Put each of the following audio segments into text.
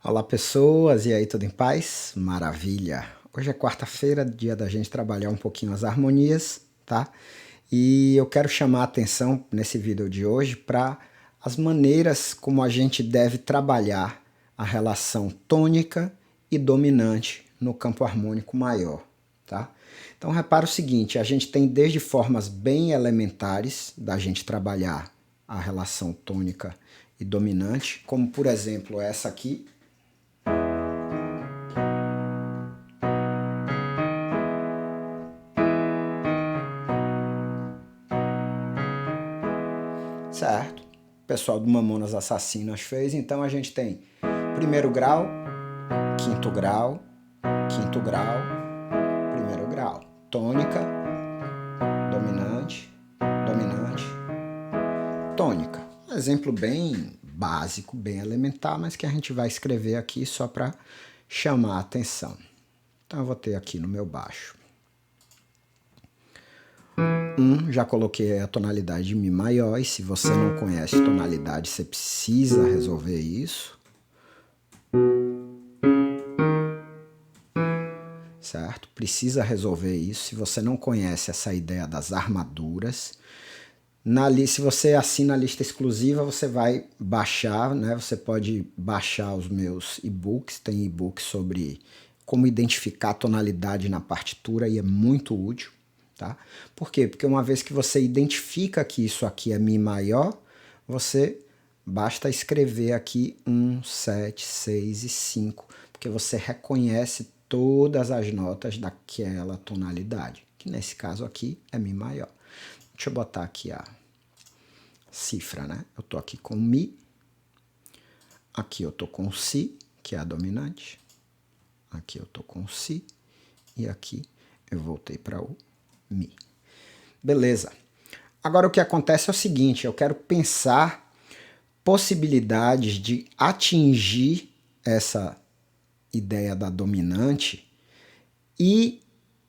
Olá pessoas, e aí, tudo em paz? Maravilha! Hoje é quarta-feira, dia da gente trabalhar um pouquinho as harmonias, tá? E eu quero chamar a atenção nesse vídeo de hoje para as maneiras como a gente deve trabalhar a relação tônica e dominante no campo harmônico maior, tá? Então repara o seguinte, a gente tem desde formas bem elementares da gente trabalhar a relação tônica e dominante, como por exemplo essa aqui, certo? O pessoal do Mamonas Assassinas fez, então a gente tem primeiro grau, quinto grau, quinto grau, primeiro grau. Tônica, dominante, dominante, tônica. Um exemplo bem básico, bem elementar, mas que a gente vai escrever aqui só para chamar a atenção. Então eu vou ter aqui no meu baixo. Já coloquei a tonalidade de Mi maior, e se você não conhece tonalidade, você precisa resolver isso. Certo? Precisa resolver isso. Se você não conhece essa ideia das armaduras, se você assina a lista exclusiva, você vai baixar, né? Você pode baixar os meus e-books, tem e-book sobre como identificar a tonalidade na partitura e é muito útil. Tá? Por quê? Porque uma vez que você identifica que isso aqui é Mi maior, você basta escrever aqui 1, 7, 6 e 5, porque você reconhece todas as notas daquela tonalidade, que nesse caso aqui é Mi maior. Deixa eu botar aqui a cifra, né? Eu tô aqui com Mi, aqui eu tô com Si, que é a dominante, aqui eu tô com Si, e aqui eu voltei para o Mi. Beleza. Agora o que acontece é o seguinte, eu quero pensar possibilidades de atingir essa ideia da dominante e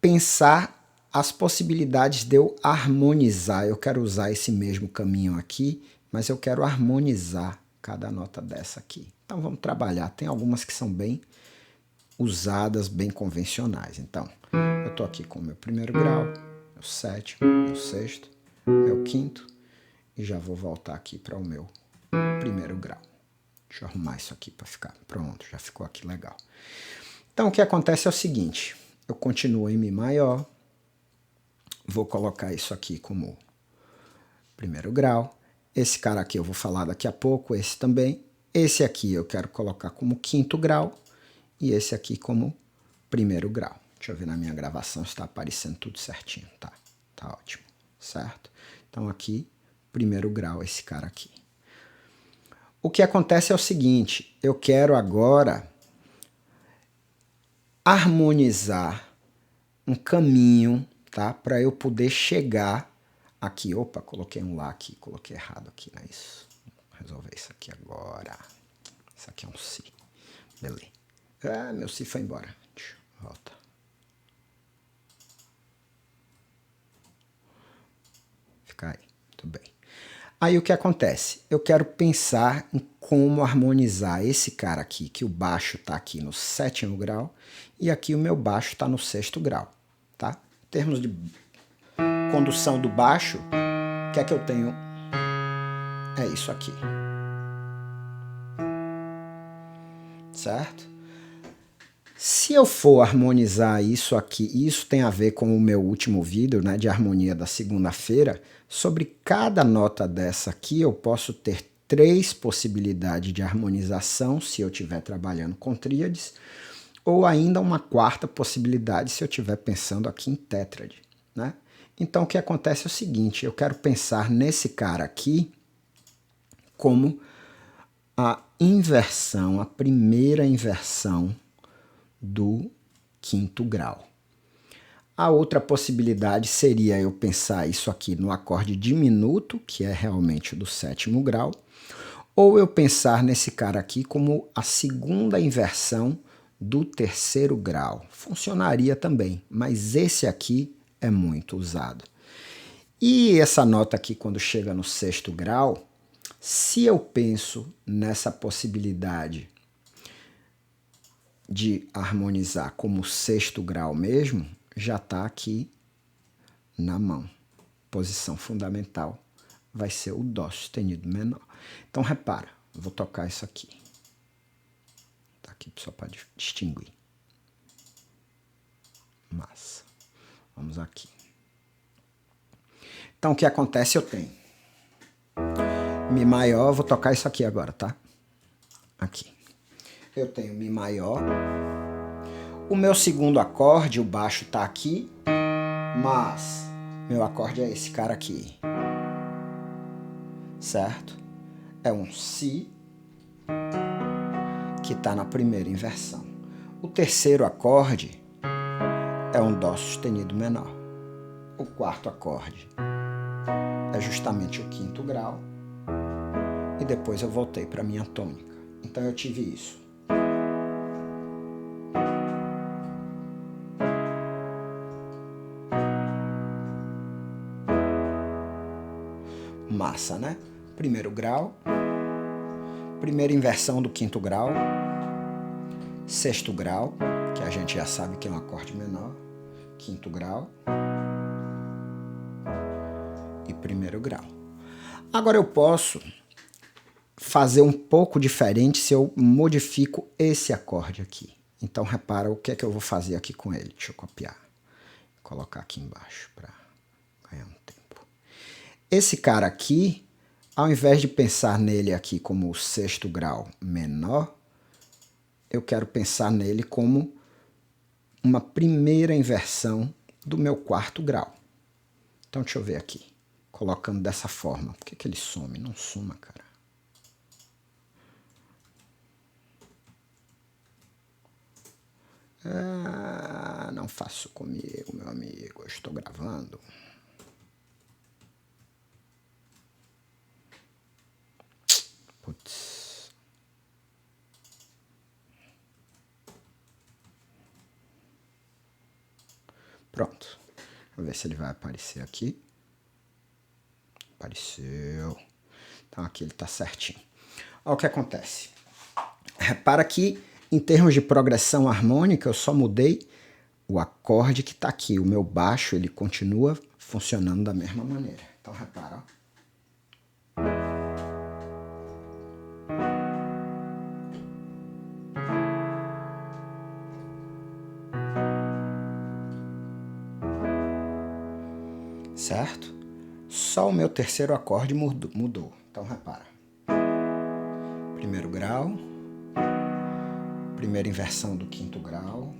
pensar as possibilidades de eu harmonizar. Eu quero usar esse mesmo caminho aqui, mas eu quero harmonizar cada nota dessa aqui. Então vamos trabalhar. Tem algumas que são bem usadas, bem convencionais. Então, eu estou aqui com o meu primeiro grau, meu sétimo, meu sexto, meu quinto, e já vou voltar aqui para o meu primeiro grau. Deixa eu arrumar isso aqui para ficar pronto, já ficou aqui legal. Então o que acontece é o seguinte, eu continuo em Mi maior, vou colocar isso aqui como primeiro grau, esse cara aqui eu vou falar daqui a pouco, esse também, esse aqui eu quero colocar como quinto grau, e esse aqui como primeiro grau. Deixa eu ver na minha gravação se está aparecendo tudo certinho. Tá ótimo, certo? Então aqui, primeiro grau, esse cara aqui. O que acontece é o seguinte, eu quero agora harmonizar um caminho, tá? Para eu poder chegar aqui. Opa, coloquei um Lá aqui, coloquei errado aqui, não é isso? Vou resolver isso aqui agora. Isso aqui é um Si. Beleza. Ah, meu Si foi embora. Volta. Fica aí. Tudo bem. Aí o que acontece? Eu quero pensar em como harmonizar esse cara aqui, que o baixo está aqui no sétimo grau, e aqui o meu baixo está no sexto grau, tá? Em termos de condução do baixo, o que é que eu tenho? É isso aqui. Certo? Se eu for harmonizar isso aqui, isso tem a ver com o meu último vídeo, né, de harmonia da segunda-feira, sobre cada nota dessa aqui eu posso ter 3 possibilidades de harmonização se eu estiver trabalhando com tríades, ou ainda uma quarta possibilidade se eu estiver pensando aqui em tétrade, né? Então o que acontece é o seguinte, eu quero pensar nesse cara aqui como a inversão, a primeira inversão do quinto grau. A outra possibilidade seria eu pensar isso aqui no acorde diminuto, que é realmente do sétimo grau, ou eu pensar nesse cara aqui como a segunda inversão do terceiro grau. Funcionaria também, mas esse aqui é muito usado. E essa nota aqui, quando chega no sexto grau, se eu penso nessa possibilidade de harmonizar como sexto grau mesmo, já está aqui na mão. Posição fundamental vai ser o Dó sustenido menor. Então, repara, eu vou tocar isso aqui. Tá aqui só para distinguir. Massa. Vamos aqui. Então, o que acontece? Eu tenho Mi maior, vou tocar isso aqui agora, tá? Aqui. Eu tenho Mi maior. O meu segundo acorde, o baixo tá aqui, mas meu acorde é esse cara aqui. Certo? É um Si que tá na primeira inversão. O terceiro acorde é um Dó sustenido menor. O quarto acorde é justamente o quinto grau. E depois eu voltei para minha tônica. Então eu tive isso. Massa, né? Primeiro grau, primeira inversão do quinto grau, sexto grau, que a gente já sabe que é um acorde menor, quinto grau e primeiro grau. Agora eu posso fazer um pouco diferente se eu modifico esse acorde aqui. Então repara o que é que eu vou fazer aqui com ele. Deixa eu copiar, colocar aqui embaixo para ganhar um tempo. Esse cara aqui, ao invés de pensar nele aqui como o sexto grau menor, eu quero pensar nele como uma primeira inversão do meu quarto grau. Então deixa eu ver aqui, colocando dessa forma. Por que ele some? Não suma, cara. Ah, não faço comigo, meu amigo. Eu estou gravando. Putz. Pronto. Vou ver se ele vai aparecer aqui. Apareceu. Então aqui ele está certinho. Olha o que acontece. Repara que, em termos de progressão harmônica, eu só mudei o acorde que está aqui. O meu baixo ele continua funcionando da mesma maneira. Então repara, ó. Certo? Só o meu terceiro acorde mudou. Então repara. Primeiro grau, primeira inversão do quinto grau,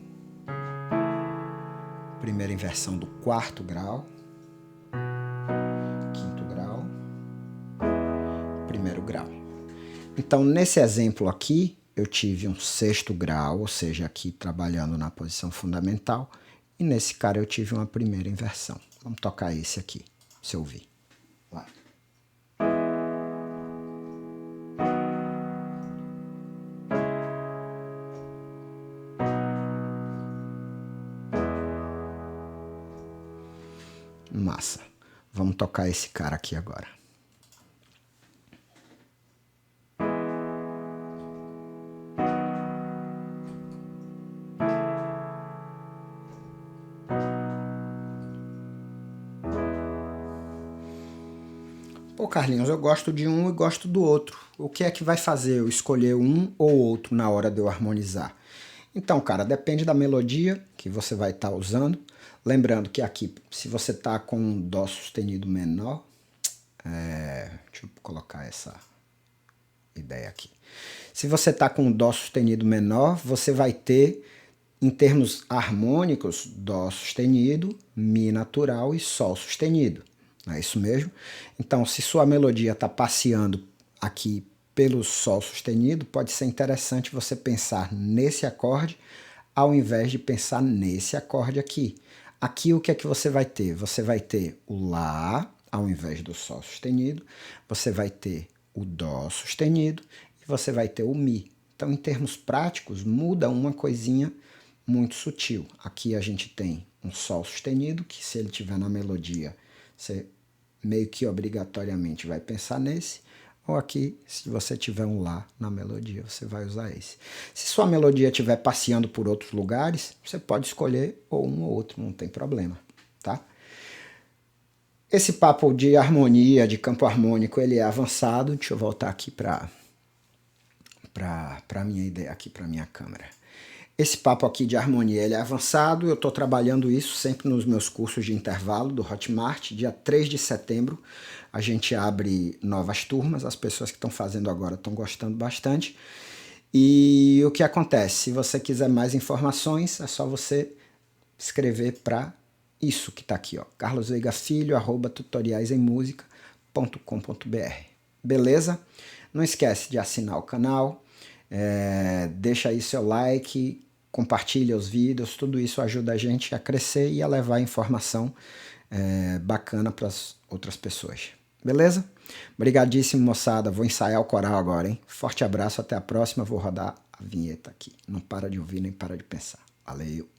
primeira inversão do quarto grau, quinto grau, primeiro grau. Então, nesse exemplo aqui, eu tive um sexto grau, ou seja, aqui trabalhando na posição fundamental, e nesse cara eu tive uma primeira inversão. Vamos tocar esse aqui, se eu ouvir. Vai. Massa. Vamos tocar esse cara aqui agora. Pô, Carlinhos, eu gosto de um e gosto do outro. O que é que vai fazer eu escolher um ou outro na hora de eu harmonizar? Então, cara, depende da melodia que você vai estar usando. Lembrando que aqui, se você tá com um Dó sustenido menor, deixa eu colocar essa ideia aqui. Se você tá com um Dó sustenido menor, você vai ter, em termos harmônicos, Dó sustenido, Mi natural e Sol sustenido. Não é isso mesmo? Então, se sua melodia está passeando aqui pelo Sol sustenido, pode ser interessante você pensar nesse acorde ao invés de pensar nesse acorde aqui. Aqui o que é que você vai ter? Você vai ter o Lá ao invés do Sol sustenido, você vai ter o Dó sustenido e você vai ter o Mi. Então, em termos práticos, muda uma coisinha muito sutil. Aqui a gente tem um Sol sustenido, que se ele estiver na melodia, você meio que obrigatoriamente vai pensar nesse. ou aqui, se você tiver um Lá na melodia, você vai usar esse. Se sua melodia estiver passeando por outros lugares, você pode escolher ou um ou outro, não tem problema, tá? Esse papo de harmonia, de campo harmônico, ele é avançado. Deixa eu voltar aqui para minha ideia, aqui para minha câmera. Esse papo aqui de harmonia, ele é avançado. Eu estou trabalhando isso sempre nos meus cursos de intervalo do Hotmart. Dia 3 de setembro a gente abre novas turmas. As pessoas que estão fazendo agora estão gostando bastante. E o que acontece? Se você quiser mais informações, é só você escrever para isso que está aqui, ó, carlosveigafilho@tutoriaisemmusica.com.br. Beleza? Não esquece de assinar o canal, deixa aí seu like, compartilha os vídeos, tudo isso ajuda a gente a crescer e a levar informação bacana para as outras pessoas. Beleza? Obrigadíssimo, moçada. Vou ensaiar o coral agora, hein? Forte abraço, até a próxima. Vou rodar a vinheta aqui. Não para de ouvir nem para de pensar. Valeu!